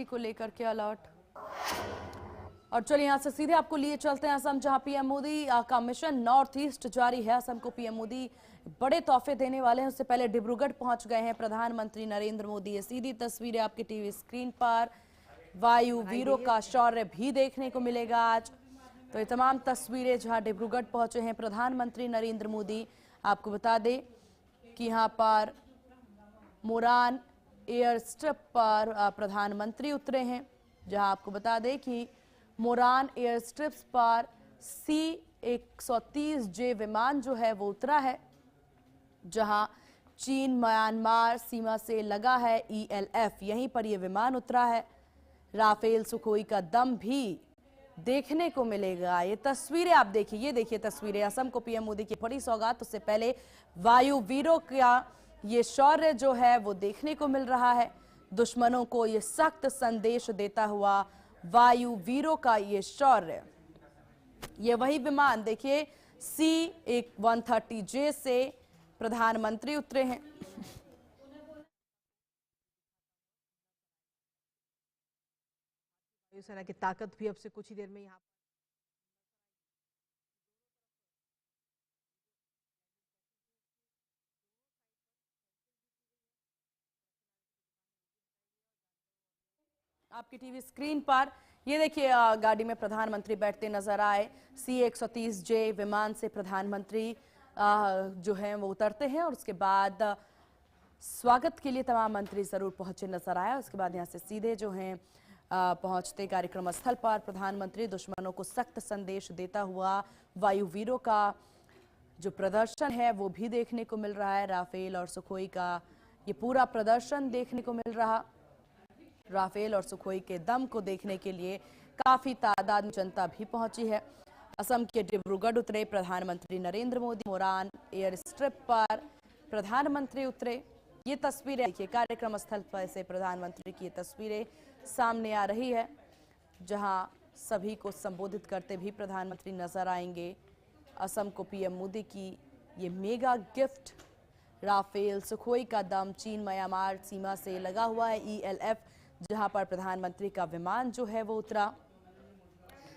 को लेकर के अलर्ट। और चलिए यहां से सीधे आपको लिए चलते हैं असम, जहां पीएम मोदी का मिशन नॉर्थ ईस्ट जारी है। असम को पीएम मोदी बड़े तोहफे देने वाले हैं। उससे पहले डिब्रूगढ़ पहुंच गए हैं प्रधानमंत्री नरेंद्र मोदी। ये सीधी तस्वीरें आपके टीवी स्क्रीन पर। वायु वीरों का शौर्य भी देखने को मिलेगा आज। तो ये तमाम तस्वीरें जहां डिब्रूगढ़ पहुंचे हैं प्रधानमंत्री नरेंद्र मोदी। आपको बता दें कि यहाँ पर मोरान एयर स्ट्रिप पर प्रधानमंत्री उतरे हैं, जहां आपको बता दें कि मोरान एयर स्ट्रिप्स पर C-130J विमान जो है वो उतरा है, जहां चीन म्यांमार सीमा से लगा है ELF, यहीं पर ये विमान उतरा है। राफेल सुखोई का दम भी देखने को मिलेगा। ये तस्वीरें आप देखिए, ये देखिए तस्वीरें। असम को पीएम मोदी की बड़ी सौगात। उससे पहले वायु वीरों का ये शौर्य जो है वो देखने को मिल रहा है। दुश्मनों को ये सख्त संदेश देता हुआ वायु वीरों का ये शौर्य। ये वही विमान देखिए C-130J से प्रधानमंत्री उतरे हैं। वायुसेना की ताकत भी अब से कुछ ही देर में यहाँ आपकी टीवी स्क्रीन पर ये देखिए गाड़ी में प्रधानमंत्री बैठते नजर आए। C-130J विमान से प्रधानमंत्री जो हैं वो उतरते हैं और उसके बाद स्वागत के लिए तमाम मंत्री जरूर पहुंचे नजर आया। उसके बाद यहां से सीधे जो हैं पहुंचते कार्यक्रम स्थल पर प्रधानमंत्री दुश्मनों को सख्त संदेश देता हुआ वायु वीरों का जो प्रदर्शन है वो भी देखने को मिल रहा है। राफेल और सुखोई का ये पूरा प्रदर्शन देखने को मिल रहा। राफेल और सुखोई के दम को देखने के लिए काफी तादाद में जनता भी पहुंची है। असम के डिब्रूगढ़ उतरे प्रधानमंत्री नरेंद्र मोदी। मोरान एयर स्ट्रिप पर प्रधानमंत्री उतरे। ये तस्वीरें देखिए, कार्यक्रम स्थल पर से प्रधानमंत्री की ये तस्वीरें सामने आ रही है, जहां सभी को संबोधित करते भी प्रधानमंत्री नजर आएंगे। असम को पीएम मोदी की ये मेगा गिफ्ट। राफेल सुखोई का दम चीन म्यांमार सीमा से लगा हुआ है ELF, जहां पर प्रधानमंत्री का विमान जो है वो उतरा।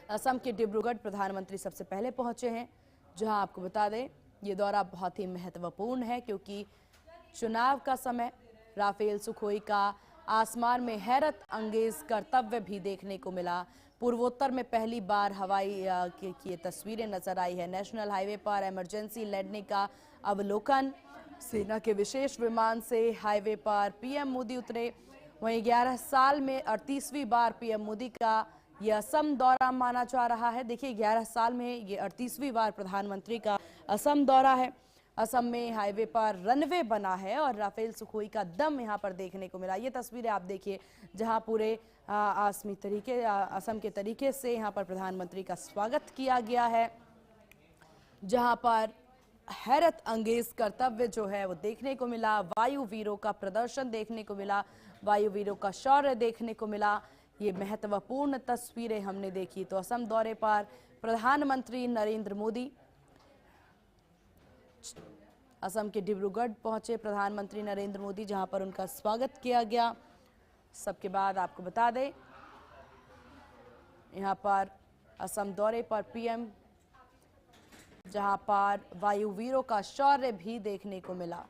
असम के डिब्रूगढ़ प्रधानमंत्री सबसे पहले पहुंचे हैं, जहां आपको बता दें ये दौरा बहुत ही महत्वपूर्ण है, क्योंकि चुनाव का समय। राफेल सुखोई का आसमान में हैरत अंगेज करतव्य भी देखने को मिला। पूर्वोत्तर में पहली बार हवाई की तस्वीरें नजर आई है। नेशनल हाईवे पर इमरजेंसी लैंडिंग का अवलोकन। सेना के विशेष विमान से हाईवे पर पीएम मोदी उतरे। वहीं 11 साल में 38वीं बार पीएम मोदी का यह असम दौरा माना जा रहा है। देखिए 11 साल में ये 38वीं बार प्रधानमंत्री का असम दौरा है। असम में हाईवे पर रनवे बना है और राफेल सुखोई का दम यहां पर देखने को मिला। ये तस्वीरें आप देखिए, जहां पूरे असम के तरीके से यहां पर प्रधानमंत्री का स्वागत किया गया है, जहां पर हैरत अंगेज कर्तव्य जो है वो देखने को मिला। वायु वीरों का प्रदर्शन देखने को मिला, वायु वीरों का शौर्य देखने को मिला। ये महत्वपूर्ण तस्वीरें हमने देखी। तो असम दौरे पर प्रधानमंत्री नरेंद्र मोदी असम के डिब्रूगढ़ पहुंचे प्रधानमंत्री नरेंद्र मोदी, जहां पर उनका स्वागत किया गया। सबके बाद आपको बता दें यहां पर असम दौरे पर पीएम, जहां पर वायु वीरों का शौर्य भी देखने को मिला।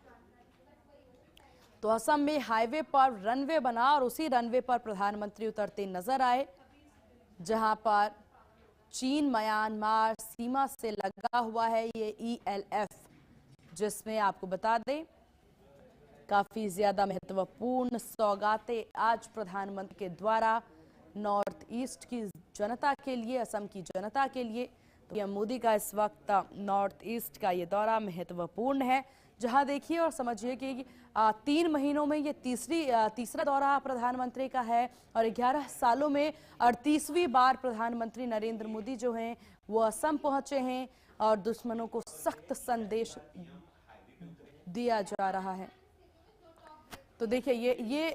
तो असम में हाईवे पर रनवे बना और उसी रनवे पर प्रधानमंत्री उतरते नजर आए, जहां पर चीन म्यांमार सीमा से लगा हुआ है ये ELF, जिसमें आपको बता दें काफी ज्यादा महत्वपूर्ण सौगातें आज प्रधानमंत्री के द्वारा नॉर्थ ईस्ट की जनता के लिए, असम की जनता के लिए। पीएम मोदी का इस वक्त नॉर्थ ईस्ट का ये दौरा महत्वपूर्ण है, जहां देखिए और समझिए कि 3 महीनों में ये तीसरा दौरा प्रधानमंत्री का है और 11 सालों में 38वीं बार प्रधानमंत्री नरेंद्र मोदी जो हैं वो असम पहुंचे हैं और दुश्मनों को सख्त संदेश दिया जा रहा है। तो देखिए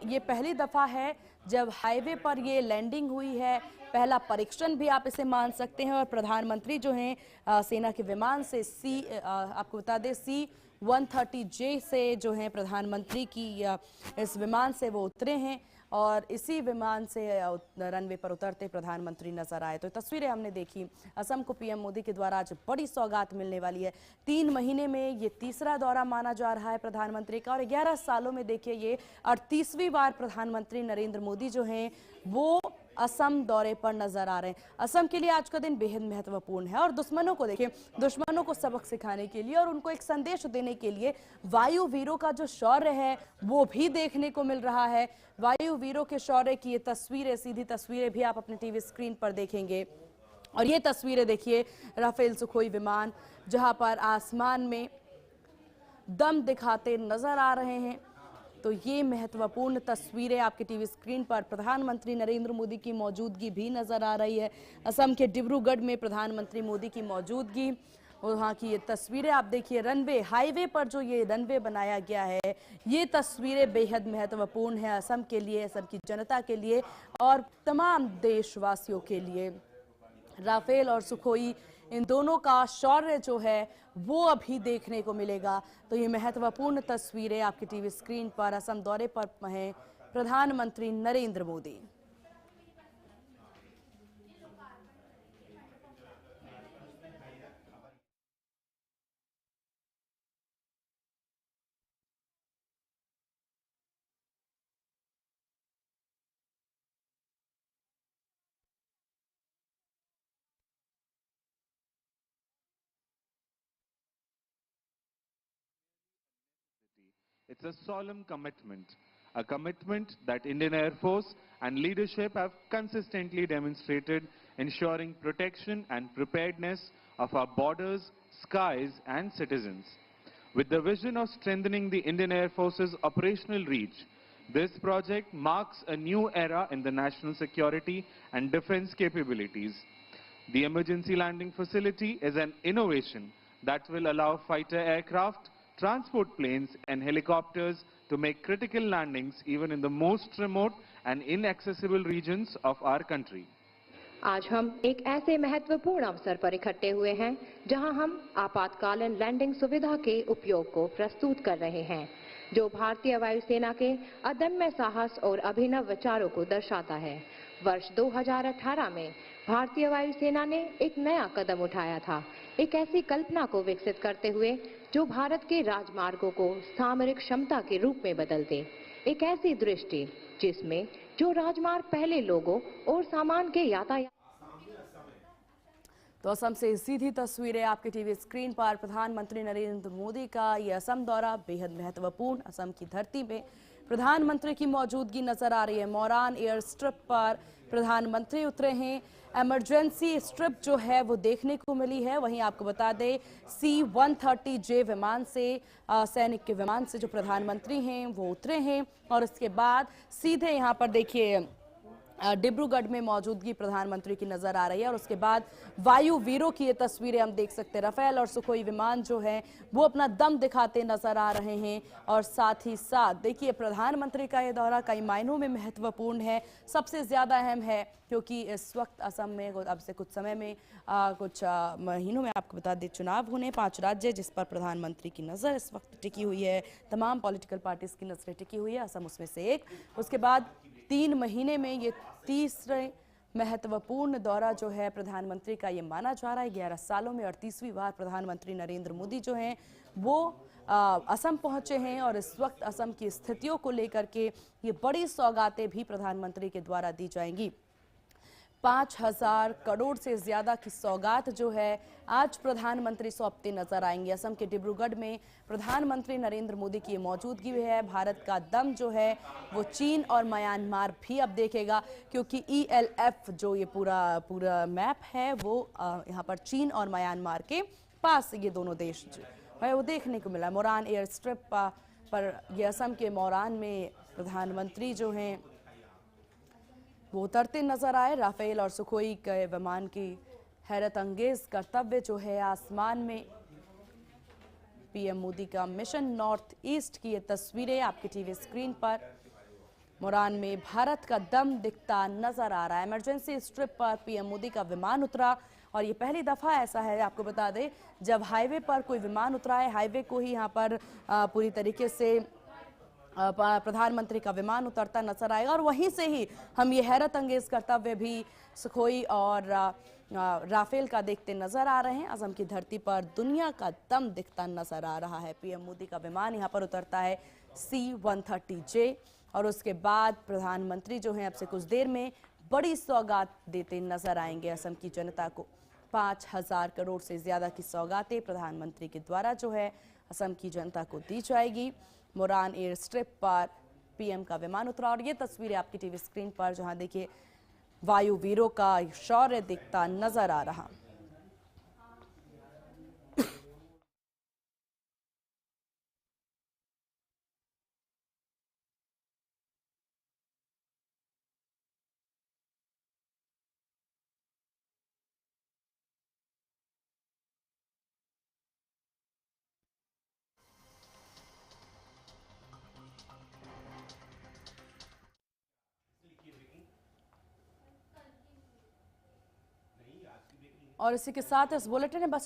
ये पहली दफा है जब हाईवे पर ये लैंडिंग हुई है। पहला परीक्षण भी आप इसे मान सकते हैं। और प्रधानमंत्री जो हैं सेना के विमान से आपको बता दें C-130J से जो है प्रधानमंत्री की इस विमान से वो उतरे हैं और इसी विमान से रनवे पर उतरते प्रधानमंत्री नजर आए। तो तस्वीरें हमने देखी। असम को पीएम मोदी के द्वारा आज बड़ी सौगात मिलने वाली है। 3 महीने में ये तीसरा दौरा माना जा रहा है प्रधानमंत्री का, और 11 सालों में देखिए ये 38वीं बार प्रधानमंत्री नरेंद्र मोदी जो हैं वो असम दौरे पर नजर आ रहे हैं। असम के लिए आज का दिन बेहद महत्वपूर्ण है और दुश्मनों को देखिए, दुश्मनों को सबक सिखाने के लिए और उनको एक संदेश देने के लिए वायु वीरों का जो शौर्य है वो भी देखने को मिल रहा है। वायु वीरों के शौर्य की ये तस्वीरें, सीधी तस्वीरें भी आप अपने टीवी स्क्रीन पर देखेंगे। और ये तस्वीरें देखिए राफेल सुखोई विमान जहां पर आसमान में दम दिखाते नजर आ रहे हैं। तो ये महत्वपूर्ण तस्वीरें आपके टीवी स्क्रीन पर प्रधानमंत्री नरेंद्र मोदी की मौजूदगी भी नजर आ रही है। असम के डिब्रूगढ़ में प्रधानमंत्री मोदी की मौजूदगी, वहाँ की ये तस्वीरें आप देखिए। रनवे, हाईवे पर जो ये रनवे बनाया गया है, ये तस्वीरें बेहद महत्वपूर्ण है असम के लिए, असम की जनता के लिए और तमाम देशवासियों के लिए। राफेल और सुखोई, इन दोनों का शौर्य जो है वो अभी देखने को मिलेगा। तो ये महत्वपूर्ण तस्वीरें आपकी टीवी स्क्रीन पर असम दौरे पर हैं प्रधानमंत्री Narendra Modi. It's a solemn commitment, a commitment that Indian Air Force and leadership have consistently demonstrated, ensuring protection and preparedness of our borders, skies and citizens. With the vision of strengthening the Indian Air Force's operational reach, this project marks a new era in the national security and defense capabilities. The emergency landing facility is an innovation that will allow fighter aircraft, transport planes and helicopters to make critical landings even in the most remote and inaccessible regions of our country. आज हम एक ऐसे महत्वपूर्ण अवसर पर इकट्ठे हुए हैं जहां हम आपातकालीन लैंडिंग सुविधा के उपयोग को प्रस्तुत कर रहे हैं, जो भारतीय वायुसेना के अदम्य साहस और अभिनव विचारों को दर्शाता है। वर्ष 2018 में भारतीय वायुसेना ने एक नया कदम उठाया था, एक ऐसी कल्पना को विकसित करते हुए जो भारत के राजमार्गों को सामरिक क्षमता के रूप में बदल दे। एक ऐसी दृष्टि जिसमें जो राजमार्ग पहले लोगों और सामान के यातायात। तो असम से सीधी तस्वीरें आपके टीवी स्क्रीन पर। प्रधानमंत्री नरेंद्र मोदी का ये असम दौरा बेहद महत्वपूर्ण। असम की धरती में प्रधानमंत्री की मौजूदगी नजर आ रही है। मोरान एयर स्ट्रिप पर प्रधानमंत्री उतरे हैं। इमरजेंसी स्ट्रिप जो है वो देखने को मिली है। वहीं आपको बता दें C-130J विमान से, सैनिक के विमान से जो प्रधानमंत्री हैं वो उतरे हैं और इसके बाद सीधे यहाँ पर देखिए डिब्रूगढ़ में मौजूदगी प्रधानमंत्री की नजर आ रही है। और उसके बाद वायु वीरों की ये तस्वीरें हम देख सकते हैं। राफेल और सुखोई विमान जो है वो अपना दम दिखाते नजर आ रहे हैं। और साथ ही साथ देखिए प्रधानमंत्री का ये दौरा कई मायनों में महत्वपूर्ण है, सबसे ज्यादा अहम है क्योंकि इस वक्त असम में अब से कुछ समय में कुछ महीनों में आपको बता दें चुनाव होने, 5 राज्य जिस पर प्रधानमंत्री की नज़र इस वक्त टिकी हुई है, तमाम पॉलिटिकल पार्टीज की नजरें टिकी हुई है, असम उसमें से एक। उसके बाद 3 महीने में ये तीसरे महत्वपूर्ण दौरा जो है प्रधानमंत्री का ये माना जा रहा है। 11 सालों में 38वीं बार प्रधानमंत्री नरेंद्र मोदी जो हैं वो असम पहुंचे हैं और इस वक्त असम की स्थितियों को लेकर के ये बड़ी सौगातें भी प्रधानमंत्री के द्वारा दी जाएंगी। 5,000 करोड़ से ज्यादा की सौगात जो है आज प्रधानमंत्री सौंपते नजर आएंगे। असम के डिब्रूगढ़ में प्रधानमंत्री नरेंद्र मोदी की मौजूदगी है। भारत का दम जो है वो चीन और म्यांमार भी अब देखेगा क्योंकि ELF जो ये पूरा मैप है वो यहाँ पर चीन और म्यांमार के पास ये दोनों देश है वो देखने को मिला। मोरान एयर स्ट्रिप पर ये असम के मोरान में प्रधानमंत्री जो हैं वो उतरते नजर आए। राफेल और सुखोई के विमान की हैरत अंगेज कर्तव्य जो है आसमान में, पीएम मोदी का मिशन नॉर्थ ईस्ट की ये तस्वीरें आपकी टीवी स्क्रीन पर। मोरान में भारत का दम दिखता नजर आ रहा है। इमरजेंसी स्ट्रिप पर पीएम मोदी का विमान उतरा और ये पहली दफा ऐसा है, आपको बता दें, जब हाईवे पर कोई विमान उतरा है। हाईवे को ही यहाँ पर पूरी तरीके से प्रधानमंत्री का विमान उतरता नजर आएगा और वहीं से ही हम ये हैरत अंगेज कर्तव्य भी सुखोई और राफेल का देखते नजर आ रहे हैं। असम की धरती पर दुनिया का दम दिखता नजर आ रहा है। पीएम मोदी का विमान यहाँ पर उतरता है C-130J और उसके बाद प्रधानमंत्री जो हैं अब से कुछ देर में बड़ी सौगात देते नजर आएंगे असम की जनता को। 5,000 करोड़ से ज्यादा की सौगातें प्रधानमंत्री के द्वारा जो है असम की जनता को दी जाएगी। मोरान एयर स्ट्रिप पर पीएम का विमान उतरा और ये तस्वीरें आपकी टीवी स्क्रीन पर जहां देखिए वायु वीरों का शौर्य दिखता नजर आ रहा। और इसी के साथ इस बुलेटिन में बस